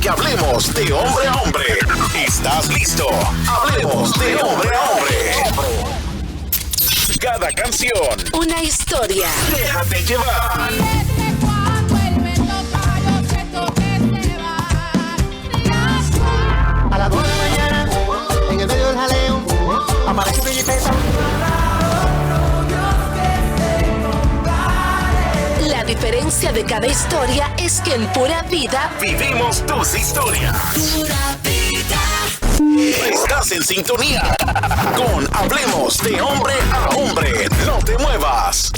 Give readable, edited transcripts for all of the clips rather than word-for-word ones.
que hablemos de hombre a hombre. ¿Estás listo? Hablemos de hombre a hombre. Cada canción, una historia. Déjate llevar. A las 2 de la mañana, en el medio del jaleo, aparece mi jipeta. La diferencia de cada historia es que en Pura Vida Vivimos tus historias. Pura Vida. Estás en sintonía con Hablemos de hombre a hombre. No te muevas.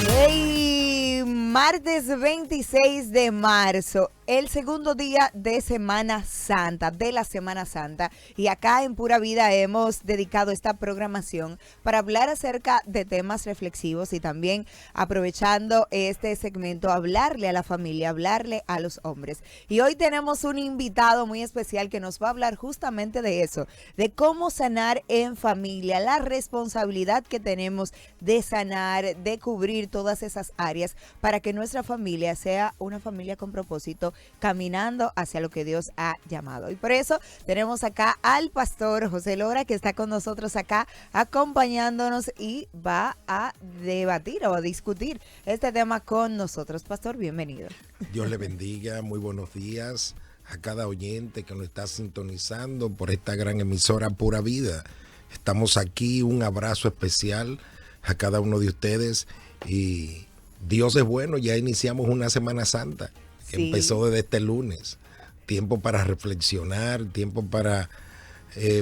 Hey, martes 26 de marzo, el segundo día de Semana Santa, de la Semana Santa. Y acá en Pura Vida hemos dedicado esta programación para hablar acerca de temas reflexivos y también aprovechando este segmento, hablarle a la familia, hablarle a los hombres. Y hoy tenemos un invitado muy especial que nos va a hablar justamente de eso, de cómo sanar en familia, la responsabilidad que tenemos de sanar, de cubrir todas esas áreas para que nuestra familia sea una familia con propósito, caminando hacia lo que Dios ha llamado. Y por eso tenemos acá al pastor José Lora, que está con nosotros acá acompañándonos y va a debatir o a discutir este tema con nosotros. Pastor, bienvenido. Dios le bendiga, muy buenos días a cada oyente que nos está sintonizando por esta gran emisora Pura Vida. Estamos aquí, un abrazo especial a cada uno de ustedes y Dios es bueno, ya iniciamos una Semana Santa. Sí. Empezó desde este lunes. Tiempo para reflexionar, tiempo para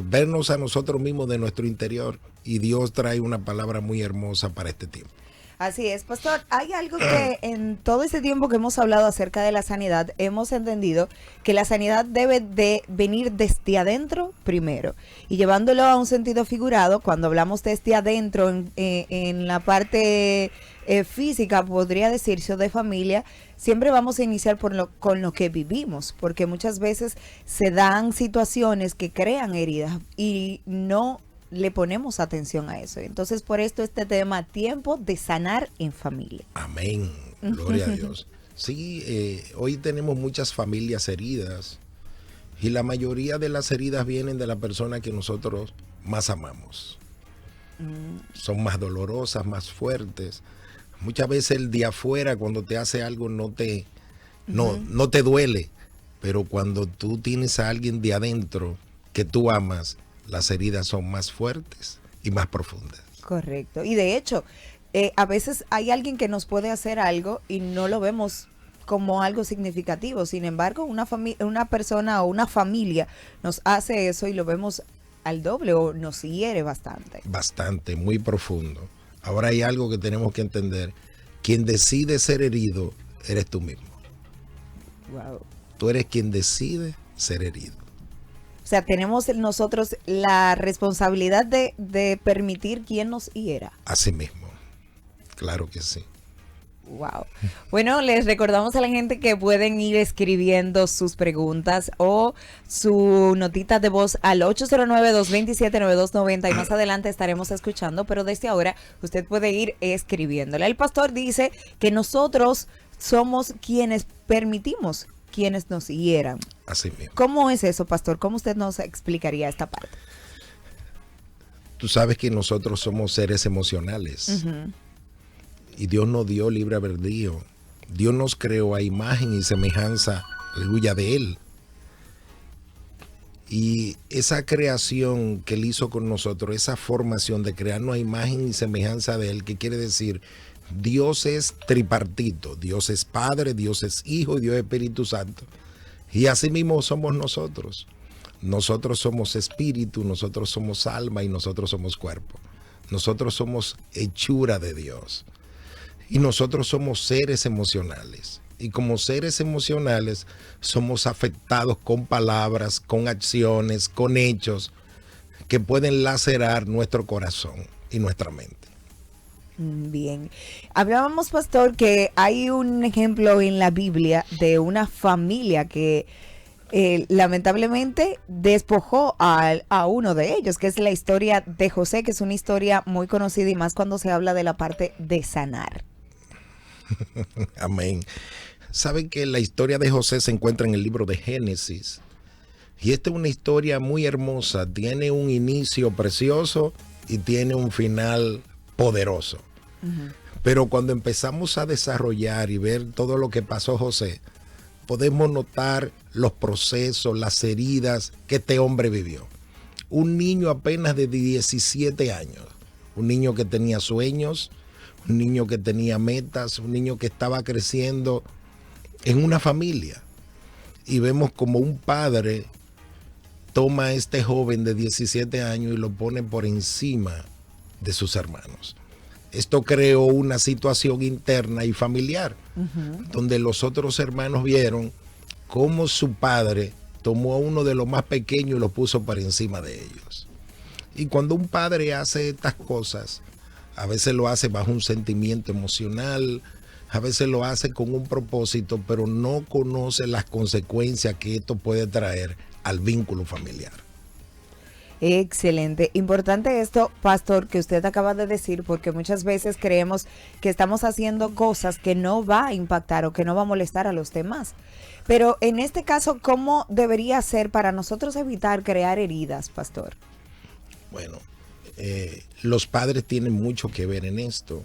vernos a nosotros mismos de nuestro interior. Y Dios trae una palabra muy hermosa para este tiempo. Así es, pastor. Hay algo que en todo ese tiempo que hemos hablado acerca de la sanidad, hemos entendido que la sanidad debe de venir desde adentro primero. Y llevándolo a un sentido figurado, cuando hablamos desde adentro en la parte física, podría decirse, o de familia, siempre vamos a iniciar con lo que vivimos, porque muchas veces se dan situaciones que crean heridas y no le ponemos atención a eso. Entonces, por esto este tema, tiempo de sanar en familia. Amén. Gloria a Dios. Sí, hoy tenemos muchas familias heridas y la mayoría de las heridas vienen de la persona que nosotros más amamos. Son más dolorosas, más fuertes. Muchas veces el de afuera, cuando te hace algo, no te duele, pero cuando tú tienes a alguien de adentro que tú amas, las heridas son más fuertes y más profundas. Correcto. Y de hecho, a veces hay alguien que nos puede hacer algo y no lo vemos como algo significativo. Sin embargo, una persona o una familia nos hace eso y lo vemos al doble o nos hiere bastante. Bastante, muy profundo. Ahora hay algo que tenemos que entender. Quien decide ser herido, eres tú mismo. Wow. Tú eres quien decide ser herido. O sea, tenemos nosotros la responsabilidad de permitir quien nos hiera. Así mismo. Claro que sí. Wow. Bueno, les recordamos a la gente que pueden ir escribiendo sus preguntas o su notita de voz al 809-227-9290 y más adelante estaremos escuchando, pero desde ahora usted puede ir escribiéndole. El pastor dice que nosotros somos quienes permitimos quienes nos hieran. Así mismo. ¿Cómo es eso, pastor? ¿Cómo usted nos explicaría esta parte? Tú sabes que nosotros somos seres emocionales. Uh-huh. Y Dios nos dio libre albedrío. Dios nos creó a imagen y semejanza, aleluya, de Él. Y esa creación que Él hizo con nosotros, esa formación de crearnos a imagen y semejanza de Él, ¿qué quiere decir? Dios es tripartito. Dios es Padre, Dios es Hijo y Dios es Espíritu Santo. Y así mismo somos nosotros. Nosotros somos espíritu, nosotros somos alma y nosotros somos cuerpo. Nosotros somos hechura de Dios. Y nosotros somos seres emocionales. Y como seres emocionales somos afectados con palabras, con acciones, con hechos que pueden lacerar nuestro corazón y nuestra mente. Bien. Hablábamos, pastor, que hay un ejemplo en la Biblia de una familia que lamentablemente despojó a uno de ellos, que es la historia de José, que es una historia muy conocida y más cuando se habla de la parte de sanar. Amén. Saben que la historia de José se encuentra en el libro de Génesis. Y esta es una historia muy hermosa. Tiene un inicio precioso y tiene un final poderoso. Pero cuando empezamos a desarrollar y ver todo lo que pasó José, podemos notar los procesos, las heridas que este hombre vivió. Un niño apenas de 17 años, un niño que tenía sueños, un niño que tenía metas, un niño que estaba creciendo en una familia. Y vemos como un padre toma a este joven de 17 años y lo pone por encima de sus hermanos. Esto creó una situación interna y familiar, donde los otros hermanos vieron cómo su padre tomó a uno de los más pequeños y lo puso por encima de ellos. Y cuando un padre hace estas cosas, a veces lo hace bajo un sentimiento emocional, a veces lo hace con un propósito, pero no conoce las consecuencias que esto puede traer al vínculo familiar. Excelente. Importante esto, pastor, que usted acaba de decir, porque muchas veces creemos que estamos haciendo cosas que no va a impactar o que no va a molestar a los demás. Pero en este caso, ¿cómo debería ser para nosotros evitar crear heridas, pastor? Bueno, los padres tienen mucho que ver en esto.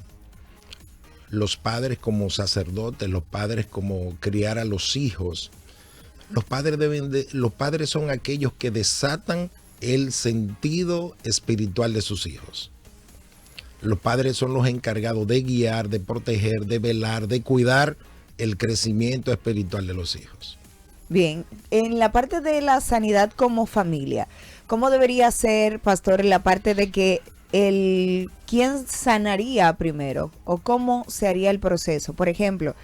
Los padres como sacerdotes, los padres como criar a los hijos. Los padres son aquellos que desatan el sentido espiritual de sus hijos. Los padres son los encargados de guiar, de proteger, de velar, de cuidar el crecimiento espiritual de los hijos. Bien, en la parte de la sanidad como familia, ¿cómo debería ser, pastor, en la parte de que quién sanaría primero o cómo se haría el proceso? Por ejemplo,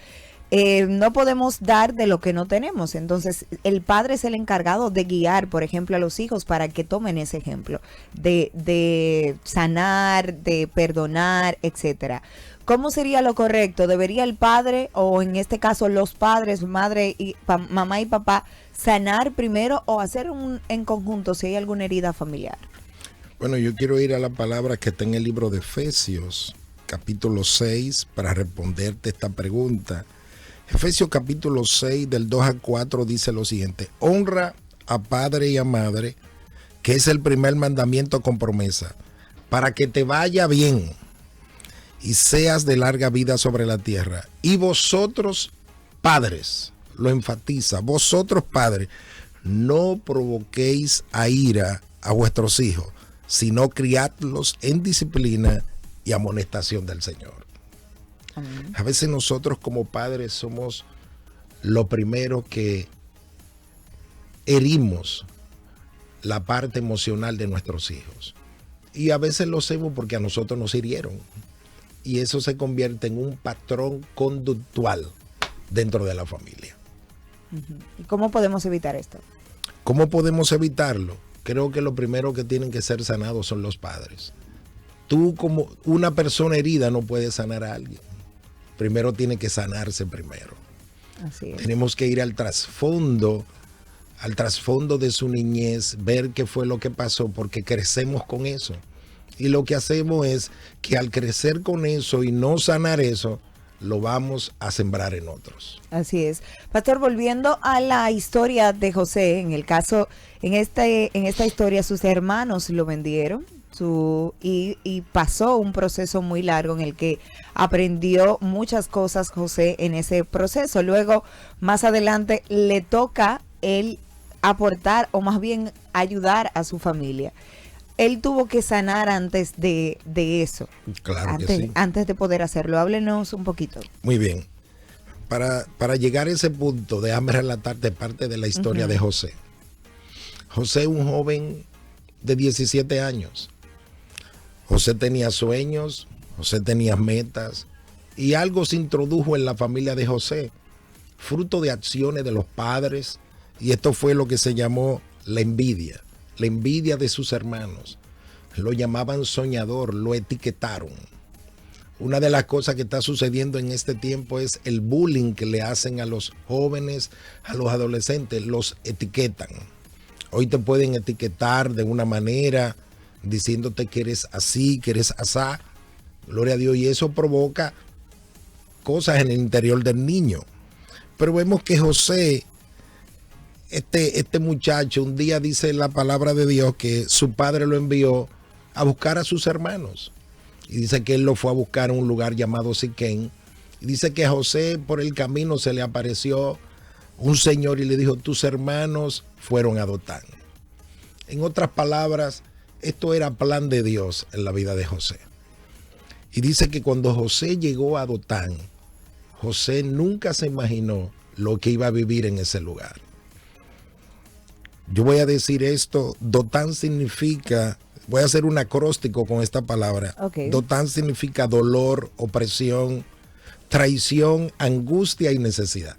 no podemos dar de lo que no tenemos, entonces el padre es el encargado de guiar, por ejemplo, a los hijos para que tomen ese ejemplo de sanar, de perdonar, etcétera. ¿Cómo sería lo correcto? ¿Debería el padre, o en este caso los padres, mamá y papá, sanar primero o hacer en conjunto si hay alguna herida familiar? Bueno, yo quiero ir a la palabra que está en el libro de Efesios, capítulo 6, para responderte esta pregunta. Efesios capítulo 6, del 2 al 4, dice lo siguiente: honra a padre y a madre, que es el primer mandamiento con promesa, para que te vaya bien y seas de larga vida sobre la tierra. Y vosotros, padres, lo enfatiza, vosotros, padres, no provoquéis a ira a vuestros hijos, sino criadlos en disciplina y amonestación del Señor. Amén. A veces nosotros como padres somos lo primero que herimos la parte emocional de nuestros hijos. Y a veces lo hacemos porque a nosotros nos hirieron. Y eso se convierte en un patrón conductual dentro de la familia. ¿Y cómo podemos evitar esto? ¿Cómo podemos evitarlo? Creo que lo primero que tienen que ser sanados son los padres. Tú, como una persona herida, no puedes sanar a alguien. Primero tiene que sanarse primero. Así es. Tenemos que ir al trasfondo de su niñez, ver qué fue lo que pasó, porque crecemos con eso. Y lo que hacemos es que al crecer con eso y no sanar eso, lo vamos a sembrar en otros. Así es. Pastor, volviendo a la historia de José, en esta historia sus hermanos lo vendieron y pasó un proceso muy largo en el que aprendió muchas cosas José en ese proceso. Luego, más adelante, le toca él aportar o más bien ayudar a su familia. Él tuvo que sanar antes de eso. Claro que sí. Antes de poder hacerlo. Háblenos un poquito. Muy bien. Para llegar a ese punto, déjame relatarte parte de la historia de José. José, un joven de 17 años. José tenía sueños, José tenía metas, y algo se introdujo en la familia de José, fruto de acciones de los padres, y esto fue lo que se llamó la envidia de sus hermanos. Lo llamaban soñador, lo etiquetaron. Una de las cosas que está sucediendo en este tiempo es el bullying que le hacen a los jóvenes, a los adolescentes, los etiquetan. Hoy te pueden etiquetar de una manera, diciéndote que eres así, que eres asá. Gloria a Dios. Y eso provoca cosas en el interior del niño. Pero vemos que José, este muchacho, un día dice la palabra de Dios que su padre lo envió a buscar a sus hermanos. Y dice que él lo fue a buscar en un lugar llamado Siquén. Y dice que a José por el camino se le apareció un señor y le dijo, tus hermanos fueron a Dotán. En otras palabras, esto era plan de Dios en la vida de José. Y dice que cuando José llegó a Dotán, José nunca se imaginó lo que iba a vivir en ese lugar. Yo voy a decir esto, Dotán significa, voy a hacer un acróstico con esta palabra. Okay. Dotán significa dolor, opresión, traición, angustia y necesidad.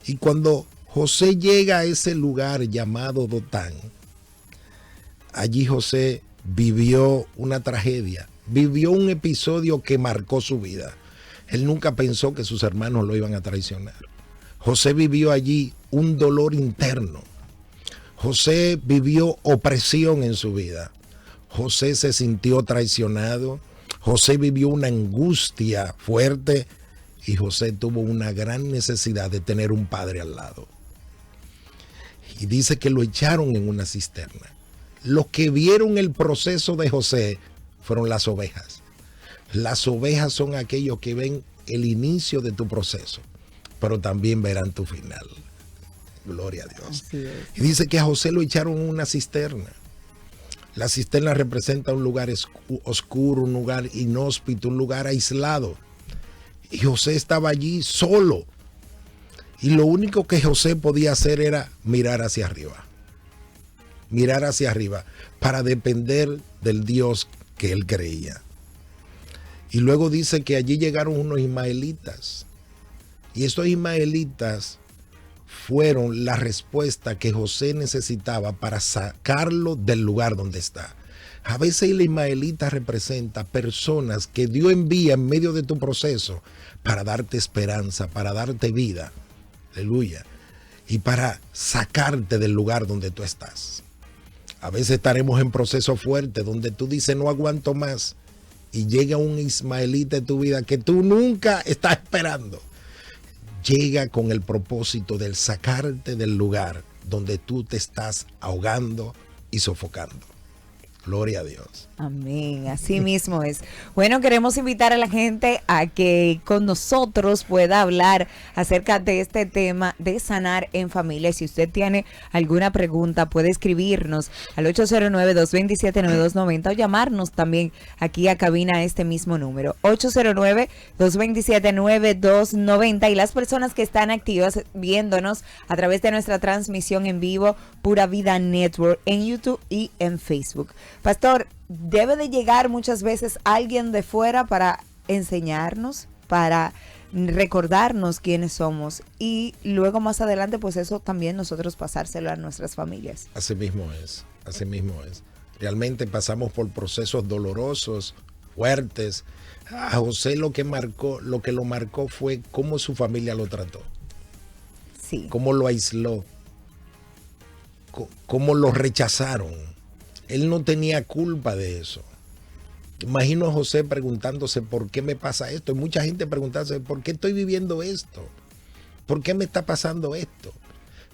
Y cuando José llega a ese lugar llamado Dotán, allí José vivió una tragedia, vivió un episodio que marcó su vida. Él nunca pensó que sus hermanos lo iban a traicionar. José vivió allí un dolor interno. José vivió opresión en su vida. José se sintió traicionado. José vivió una angustia fuerte y José tuvo una gran necesidad de tener un padre al lado. Y dice que lo echaron en una cisterna. Los que vieron el proceso de José fueron las ovejas. Las ovejas son aquellos que ven el inicio de tu proceso, pero también verán tu final. Gloria a Dios. Y dice que a José lo echaron en una cisterna. La cisterna representa un lugar oscuro, un lugar inhóspito, un lugar aislado. Y José estaba allí solo. Y lo único que José podía hacer era mirar hacia arriba. Mirar hacia arriba para depender del Dios que él creía. Y luego dice que allí llegaron unos ismaelitas. Y estos ismaelitas fueron la respuesta que José necesitaba para sacarlo del lugar donde está. A veces el ismaelita representa personas que Dios envía en medio de tu proceso para darte esperanza, para darte vida. Aleluya. Y para sacarte del lugar donde tú estás. A veces estaremos en proceso fuerte donde tú dices no aguanto más y llega un ismaelita en tu vida que tú nunca estás esperando. Llega con el propósito de sacarte del lugar donde tú te estás ahogando y sofocando. Gloria a Dios. Amén, así mismo es. Bueno, queremos invitar a la gente a que con nosotros pueda hablar acerca de este tema de sanar en familia. Si usted tiene alguna pregunta, puede escribirnos al 809-227-9290 o llamarnos también aquí a cabina a este mismo número, 809-227-9290. Y las personas que están activas viéndonos a través de nuestra transmisión en vivo, Pura Vida Network, en YouTube y en Facebook. Pastor, debe de llegar muchas veces alguien de fuera para enseñarnos, para recordarnos quiénes somos y luego más adelante pues eso también nosotros pasárselo a nuestras familias. Así mismo es, así mismo es. Realmente pasamos por procesos dolorosos, fuertes. A José lo que lo marcó fue cómo su familia lo trató. Sí. Cómo lo aisló, cómo lo rechazaron. Él no tenía culpa de eso. Imagino a José preguntándose por qué me pasa esto. Y mucha gente preguntándose por qué estoy viviendo esto. ¿Por qué me está pasando esto?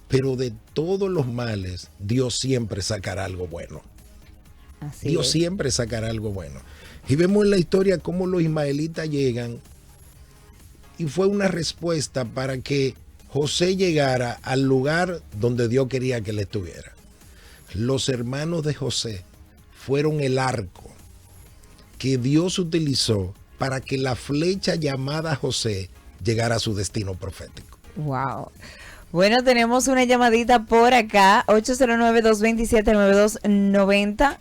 Pero de todos los males, Dios siempre sacará algo bueno. Dios siempre sacará algo bueno. Y vemos en la historia cómo los ismaelitas llegan. Y fue una respuesta para que José llegara al lugar donde Dios quería que él estuviera. Los hermanos de José fueron el arco que Dios utilizó para que la flecha llamada José llegara a su destino profético. Wow. Bueno, tenemos una llamadita por acá, 809-227-9290.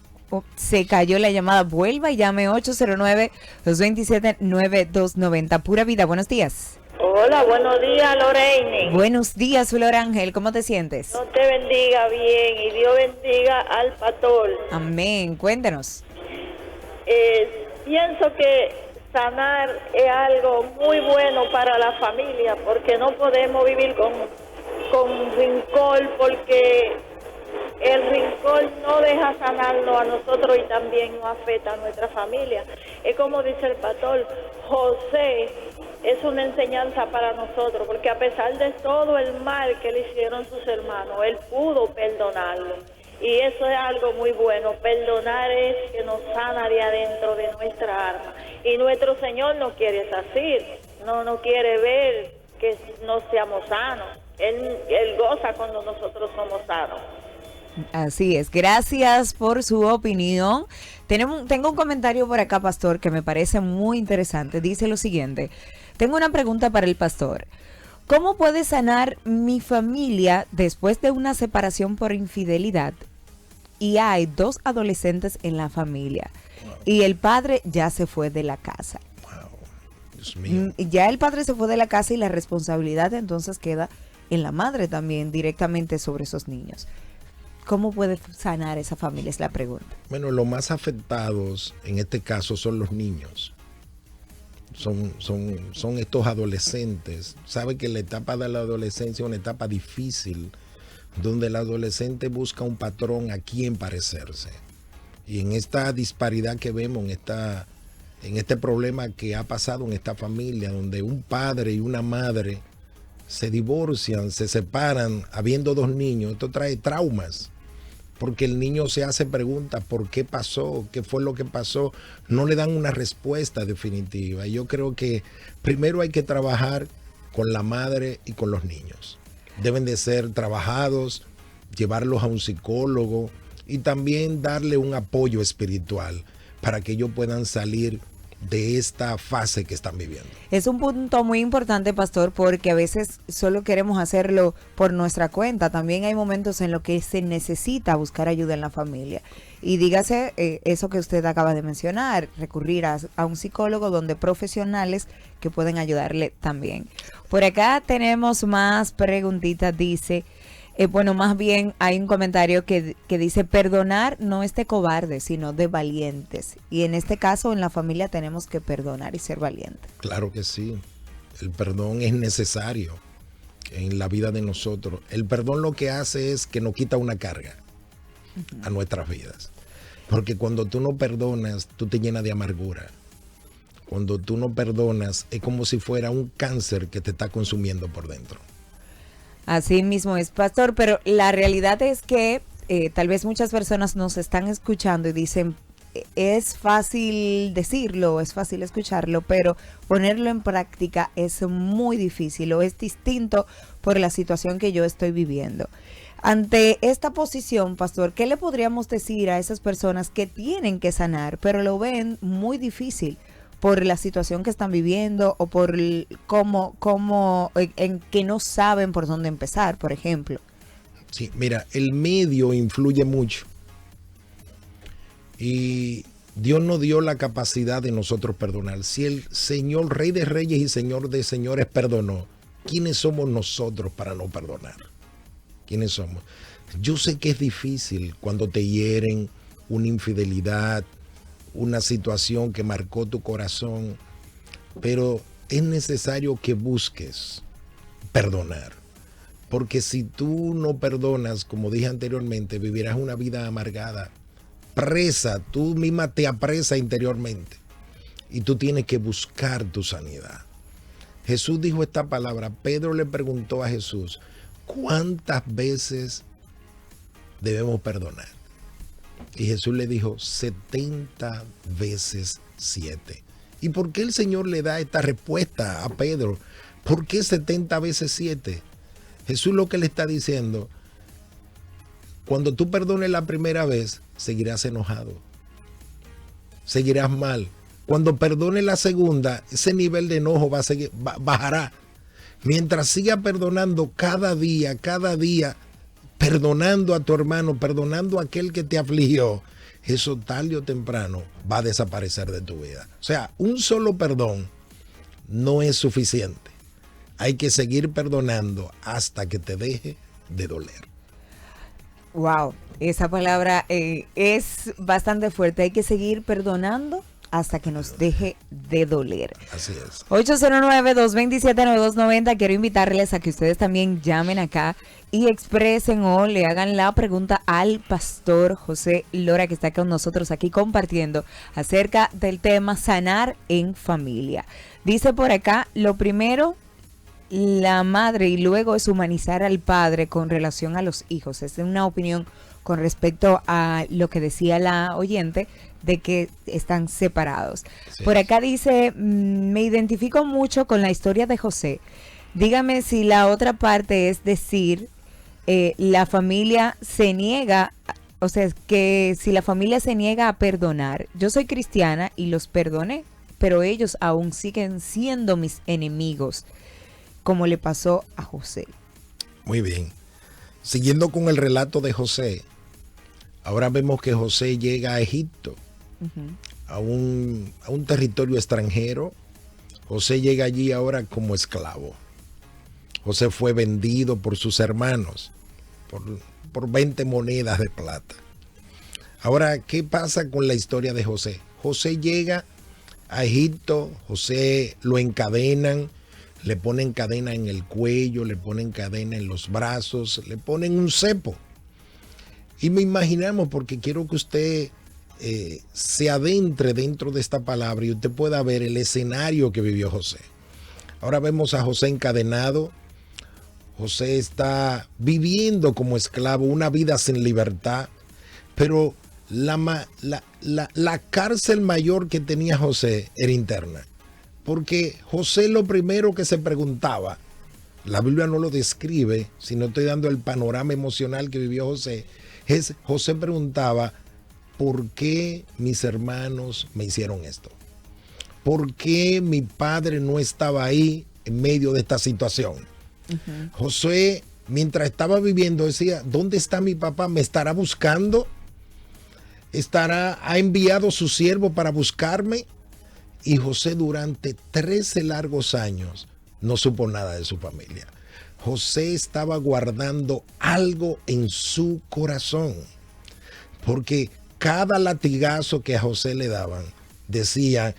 Se cayó la llamada, vuelva y llame 809-227-9290. Pura Vida, buenos días. Hola, buenos días, Lorraine. Buenos días, Flor Ángel, ¿cómo te sientes? Dios te bendiga bien y Dios bendiga al pastor. Amén, cuéntanos. Pienso que sanar es algo muy bueno para la familia porque no podemos vivir con rencor porque El rencor no deja sanarnos a nosotros y también nos afecta a nuestra familia. Es como dice el pastor, José es una enseñanza para nosotros, porque a pesar de todo el mal que le hicieron sus hermanos, él pudo perdonarlo. Y eso es algo muy bueno. Perdonar es que nos sana de adentro de nuestra alma. Y nuestro Señor no quiere es así, no quiere ver que no seamos sanos. Él goza cuando nosotros somos sanos. Así es, gracias por su opinión. Tengo un comentario por acá, pastor, que me parece muy interesante. Dice lo siguiente: tengo una pregunta para el pastor. ¿Cómo puede sanar mi familia después de una separación por infidelidad? Y hay 2 adolescentes en la familia. Wow. Y el padre ya se fue de la casa. Wow. Dios mío. Ya el padre se fue de la casa y la responsabilidad entonces queda en la madre también directamente sobre esos niños. ¿Cómo puede sanar esa familia? Es la pregunta. Bueno, los más afectados en este caso son los niños. Son estos adolescentes. Sabe que la etapa de la adolescencia es una etapa difícil, donde el adolescente busca un patrón a quien parecerse. Y en esta disparidad que vemos, en este problema que ha pasado en esta familia, donde un padre y una madre se divorcian, se separan, habiendo 2 niños, esto trae traumas. Porque el niño se hace preguntas, ¿por qué pasó? ¿Qué fue lo que pasó? No le dan una respuesta definitiva. Yo creo que primero hay que trabajar con la madre y con los niños. Deben de ser trabajados, llevarlos a un psicólogo y también darle un apoyo espiritual para que ellos puedan salir de esta fase que están viviendo. Es un punto muy importante, pastor, porque a veces solo queremos hacerlo por nuestra cuenta. También hay momentos en los que se necesita buscar ayuda en la familia. Y dígase eso que usted acaba de mencionar, recurrir a un psicólogo donde profesionales que pueden ayudarle también. Por acá tenemos más preguntitas, dice... bueno, más bien hay un comentario que dice: perdonar no es de cobardes, sino de valientes. Y en este caso, en la familia tenemos que perdonar y ser valientes. Claro que sí. El perdón es necesario en la vida de nosotros. El perdón lo que hace es que nos quita una carga a nuestras vidas. Porque cuando tú no perdonas, tú te llenas de amargura. Cuando tú no perdonas, es como si fuera un cáncer que te está consumiendo por dentro. Así mismo es, pastor, pero la realidad es que tal vez muchas personas nos están escuchando y dicen, es fácil decirlo, es fácil escucharlo, pero ponerlo en práctica es muy difícil o es distinto por la situación que yo estoy viviendo. Ante esta posición, pastor, ¿qué le podríamos decir a esas personas que tienen que sanar, pero lo ven muy difícil por la situación que están viviendo o por cómo en que no saben por dónde empezar, por ejemplo? Sí, mira, el medio influye mucho. Y Dios nos dio la capacidad de nosotros perdonar. Si el Señor, Rey de Reyes y Señor de Señores, perdonó, ¿quiénes somos nosotros para no perdonar? ¿Quiénes somos? Yo sé que es difícil cuando te hieren, una infidelidad, una situación que marcó tu corazón, pero es necesario que busques perdonar. Porque si tú no perdonas, como dije anteriormente, vivirás una vida amargada, presa, tú misma te apresa interiormente y tú tienes que buscar tu sanidad. Jesús dijo esta palabra. Pedro le preguntó a Jesús, ¿cuántas veces debemos perdonar? Y Jesús le dijo 70 veces 7. ¿Y por qué el Señor le da esta respuesta a Pedro? ¿Por qué 70 veces 7? Jesús lo que le está diciendo, cuando tú perdones la primera vez, seguirás enojado, seguirás mal. Cuando perdones la segunda, ese nivel de enojo bajará. Mientras siga perdonando cada día, perdonando a tu hermano, perdonando a aquel que te afligió, eso tarde o temprano va a desaparecer de tu vida. O sea, un solo perdón no es suficiente. Hay que seguir perdonando hasta que te deje de doler. Wow, esa palabra es bastante fuerte. Hay que seguir perdonando hasta que nos deje de doler. Así es. 809-227-9290. Quiero invitarles a que ustedes también llamen acá, y expresen o le hagan la pregunta al pastor José Lora, que está con nosotros aquí compartiendo acerca del tema sanar en familia. Dice por acá, lo primero, la madre, y luego es humanizar al padre con relación a los hijos. Es una opinión con respecto a lo que decía la oyente de que están separados. Sí. Por acá dice, me identifico mucho con la historia de José. Dígame si la otra parte es decir, la familia se niega, o sea, que si la familia se niega a perdonar. Yo soy cristiana y los perdoné, pero ellos aún siguen siendo mis enemigos, como le pasó a José. Muy bien. Siguiendo con el relato de José, ahora vemos que José llega a Egipto, a un territorio extranjero. José llega allí ahora como esclavo. José fue vendido por sus hermanos por 20 monedas de plata. Ahora, ¿qué pasa con la historia de José? José llega a Egipto, José lo encadenan, le ponen cadena en el cuello, le ponen cadena en los brazos, le ponen un cepo. Y me imaginamos, porque quiero que usted se adentre dentro de esta palabra y usted pueda ver el escenario que vivió José. Ahora vemos a José encadenado. José está viviendo como esclavo, una vida sin libertad, pero la cárcel mayor que tenía José era interna. Porque José lo primero que se preguntaba, la Biblia no lo describe, sino estoy dando el panorama emocional que vivió José, José preguntaba, ¿por qué mis hermanos me hicieron esto? ¿Por qué mi padre no estaba ahí en medio de esta situación? José, mientras estaba viviendo, decía, ¿dónde está mi papá? ¿Me estará buscando? ¿Ha enviado su siervo para buscarme? Y José durante 13 largos años no supo nada de su familia. José estaba guardando algo en su corazón, porque cada latigazo que a José le daban, decía,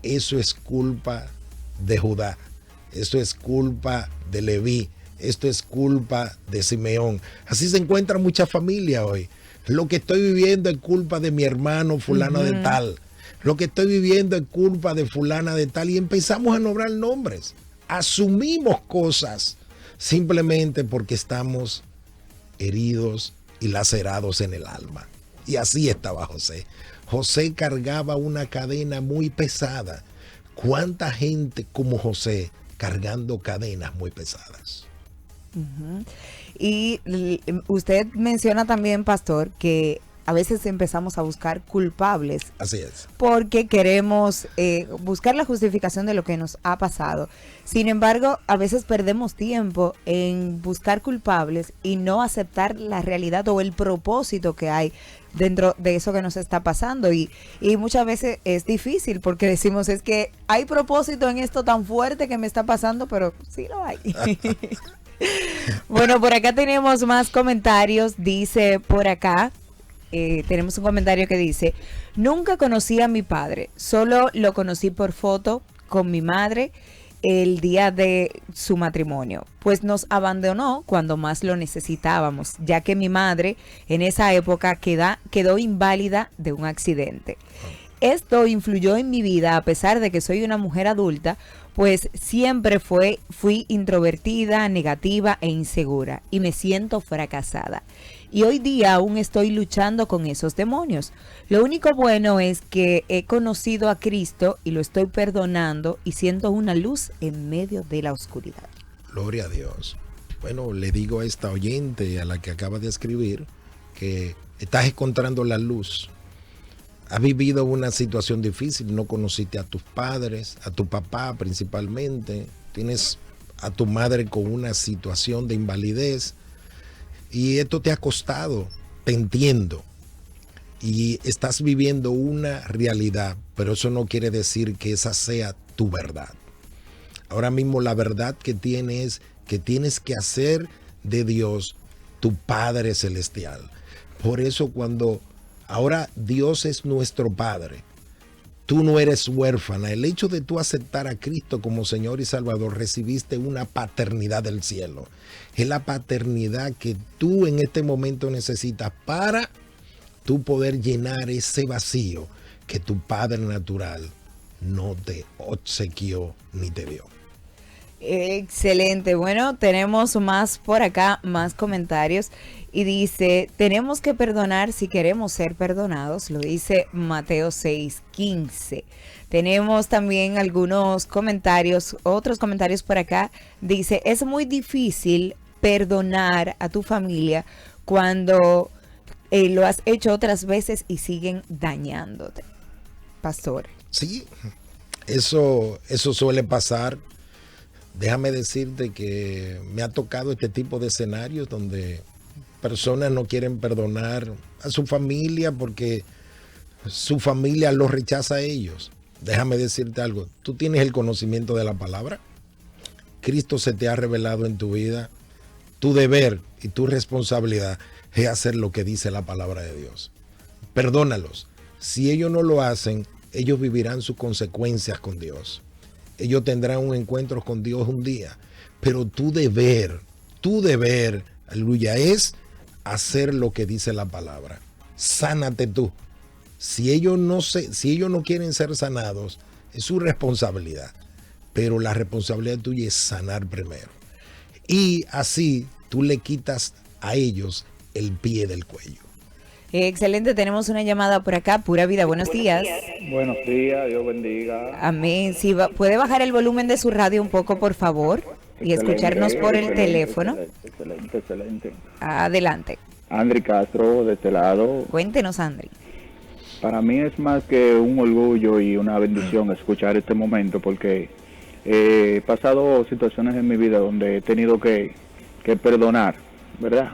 eso es culpa de Judá, eso es culpa de Leví, esto es culpa de Simeón. Así se encuentra mucha familia hoy. Lo que estoy viviendo es culpa de mi hermano fulano de tal. Lo que estoy viviendo es culpa de fulana de tal. Y empezamos a nombrar nombres. Asumimos cosas simplemente porque estamos heridos y lacerados en el alma. Y así estaba José. José cargaba una cadena muy pesada. ¿Cuánta gente como José cargando cadenas muy pesadas? Y usted menciona también, pastor, que a veces empezamos a buscar culpables. Así es. Porque queremos buscar la justificación de lo que nos ha pasado. Sin embargo, a veces perdemos tiempo en buscar culpables y no aceptar la realidad o el propósito que hay dentro de eso que nos está pasando. Y muchas veces es difícil porque decimos, es que hay propósito en esto tan fuerte que me está pasando, pero sí lo hay. Bueno, por acá tenemos más comentarios. Dice por acá, tenemos un comentario que dice, nunca conocí a mi padre, solo lo conocí por foto con mi madre el día de su matrimonio, pues nos abandonó cuando más lo necesitábamos, ya que mi madre en esa época quedó inválida de un accidente. Esto influyó en mi vida a pesar de que soy una mujer adulta, pues siempre fui introvertida, negativa e insegura y me siento fracasada. Y hoy día aún estoy luchando con esos demonios. Lo único bueno es que he conocido a Cristo y lo estoy perdonando y siento una luz en medio de la oscuridad. Gloria a Dios. Bueno, le digo a esta oyente, a la que acaba de escribir, que estás encontrando la luz. Has vivido una situación difícil, no conociste a tus padres, a tu papá principalmente, tienes a tu madre con una situación de invalidez y esto te ha costado, te entiendo, y estás viviendo una realidad, pero eso no quiere decir que esa sea tu verdad. Ahora mismo la verdad que tienes es que tienes que hacer de Dios tu Padre Celestial. Por eso ahora Dios es nuestro Padre. Tú no eres huérfana. El hecho de tú aceptar a Cristo como Señor y Salvador, recibiste una paternidad del cielo. Es la paternidad que tú en este momento necesitas para tú poder llenar ese vacío que tu Padre natural no te obsequió ni te dio. Excelente. Bueno, tenemos más por acá, más comentarios. Y dice, tenemos que perdonar si queremos ser perdonados. Lo dice Mateo 6:15. Tenemos también algunos comentarios, otros comentarios por acá. Dice, es muy difícil perdonar a tu familia cuando lo has hecho otras veces y siguen dañándote. Pastor. Sí, eso suele pasar. Déjame decirte que me ha tocado este tipo de escenarios donde personas no quieren perdonar a su familia porque su familia los rechaza a ellos. Déjame decirte algo, tú tienes el conocimiento de la palabra. Cristo se te ha revelado en tu vida. Tu deber y tu responsabilidad es hacer lo que dice la palabra de Dios. Perdónalos. Si ellos no lo hacen, ellos vivirán sus consecuencias con Dios. Ellos tendrán un encuentro con Dios un día. Pero tu deber, aleluya, es hacer lo que dice la palabra. Sánate tú. Si ellos no quieren ser sanados, es su responsabilidad. Pero la responsabilidad tuya es sanar primero. Y así tú le quitas a ellos el pie del cuello. Excelente, tenemos una llamada por acá, Pura Vida, buenos días. Buenos días, Dios bendiga. Amén. Si puede bajar el volumen de su radio un poco, por favor, y escucharnos por el teléfono. Excelente. Adelante. Andri Castro, de este lado. Cuéntenos, Andri. Para mí es más que un orgullo y una bendición escuchar este momento, porque he pasado situaciones en mi vida donde he tenido que perdonar, ¿verdad?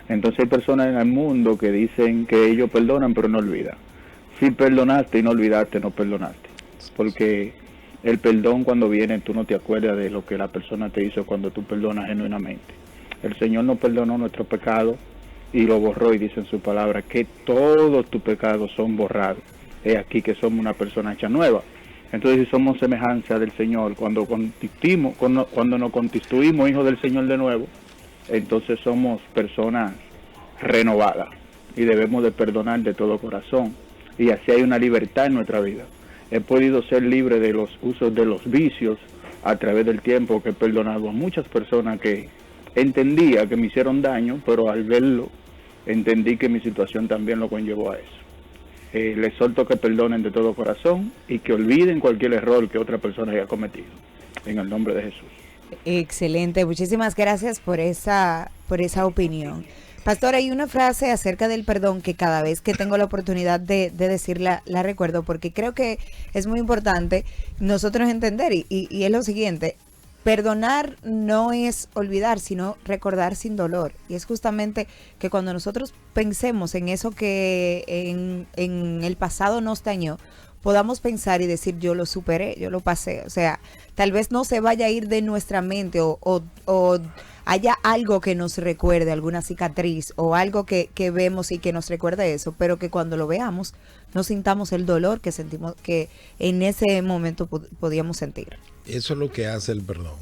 Entonces hay personas en el mundo que dicen que ellos perdonan pero no olvidan. Si perdonaste y no olvidaste, no perdonaste. Porque el perdón cuando viene, tú no te acuerdas de lo que la persona te hizo cuando tú perdonas genuinamente. El Señor nos perdonó nuestro pecado y lo borró, y dice en su palabra que todos tus pecados son borrados. Es aquí que somos una persona hecha nueva. Entonces si somos semejanza del Señor, cuando nos constituimos hijos del Señor de nuevo, entonces somos personas renovadas y debemos de perdonar de todo corazón, y así hay una libertad en nuestra vida. He podido ser libre de los usos de los vicios a través del tiempo, que he perdonado a muchas personas que entendía que me hicieron daño, pero al verlo entendí que mi situación también lo conllevó a eso. Les exhorto que perdonen de todo corazón y que olviden cualquier error que otra persona haya cometido, en el nombre de Jesús. Excelente, muchísimas gracias por esa opinión. Pastor, hay una frase acerca del perdón que cada vez que tengo la oportunidad de decirla, la recuerdo, porque creo que es muy importante nosotros entender, y es lo siguiente: perdonar no es olvidar, sino recordar sin dolor. Y es justamente que cuando nosotros pensemos en eso que en el pasado nos dañó, podamos pensar y decir, yo lo superé, yo lo pasé. O sea, tal vez no se vaya a ir de nuestra mente o haya algo que nos recuerde, alguna cicatriz o algo que vemos y que nos recuerde eso, pero que cuando lo veamos no sintamos el dolor que sentimos, que en ese momento podíamos sentir. Eso es lo que hace el perdón.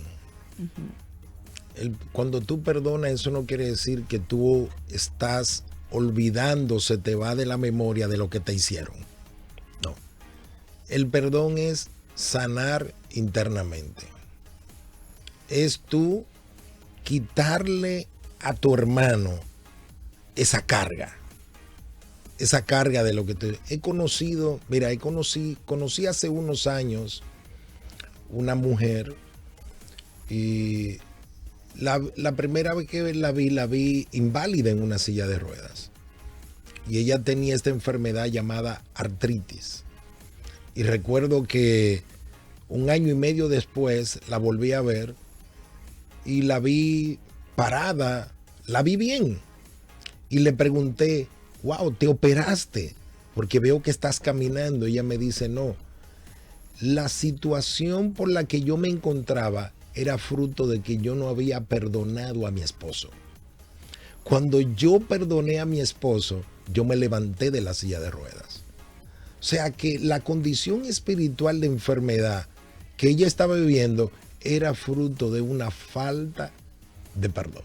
Cuando tú perdonas, eso no quiere decir que tú estás olvidando, se te va de la memoria de lo que te hicieron. No. El perdón es sanar internamente. Es tú quitarle a tu hermano esa carga de lo que te he conocido. Mira, conocí hace unos años una mujer, y la primera vez que la vi inválida en una silla de ruedas, y ella tenía esta enfermedad llamada artritis. Y recuerdo que un año y medio después la volví a ver y la vi parada, la vi bien, y le pregunté, wow, ¿te operaste? Porque veo que estás caminando. Y ella me dice, no, la situación por la que yo me encontraba era fruto de que yo no había perdonado a mi esposo. Cuando yo perdoné a mi esposo, yo me levanté de la silla de ruedas. O sea que la condición espiritual de enfermedad que ella estaba viviendo era fruto de una falta de perdón.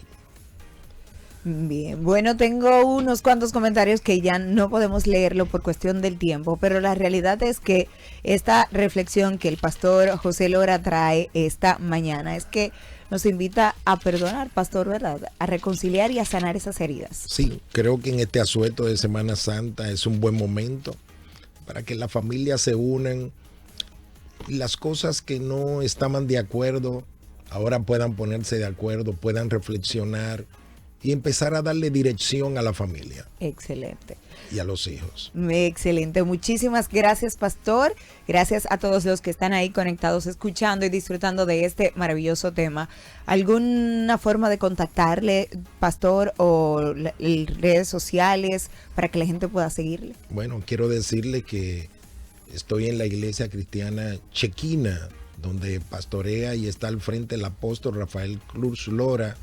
Bien, bueno, tengo unos cuantos comentarios que ya no podemos leerlo por cuestión del tiempo, pero la realidad es que esta reflexión que el pastor José Lora trae esta mañana es que nos invita a perdonar, pastor, ¿verdad? A reconciliar y a sanar esas heridas. Sí, creo que en este asueto de Semana Santa es un buen momento para que las familias se unan y las cosas que no estaban de acuerdo ahora puedan ponerse de acuerdo, puedan reflexionar y empezar a darle dirección a la familia. Excelente. Y a los hijos. Excelente. Muchísimas gracias, pastor. Gracias a todos los que están ahí conectados, escuchando y disfrutando de este maravilloso tema. ¿Alguna forma de contactarle, pastor, o redes sociales para que la gente pueda seguirle? Bueno, quiero decirle que estoy en la iglesia cristiana Chequina, donde pastorea y está al frente el apóstol Rafael Cruz Lora,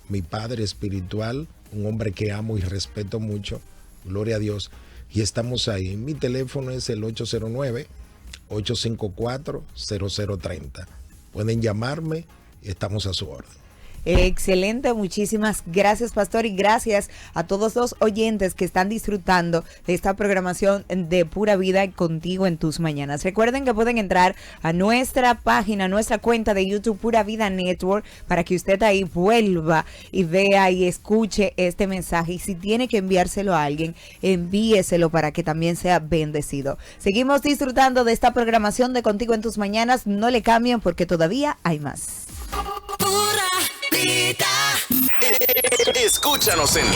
mi padre espiritual, un hombre que amo y respeto mucho, gloria a Dios, y estamos ahí. Mi teléfono es el 809-854-0030. Pueden llamarme y estamos a su orden. Excelente, muchísimas gracias, pastor, y gracias a todos los oyentes que están disfrutando de esta programación de Pura Vida contigo en tus mañanas. Recuerden que pueden entrar a nuestra página, a nuestra cuenta de YouTube Pura Vida Network, para que usted ahí vuelva y vea y escuche este mensaje, y si tiene que enviárselo a alguien, envíeselo para que también sea bendecido. Seguimos disfrutando de esta programación de Contigo en tus mañanas. No le cambien porque todavía hay más. Pura vida. Escúchanos en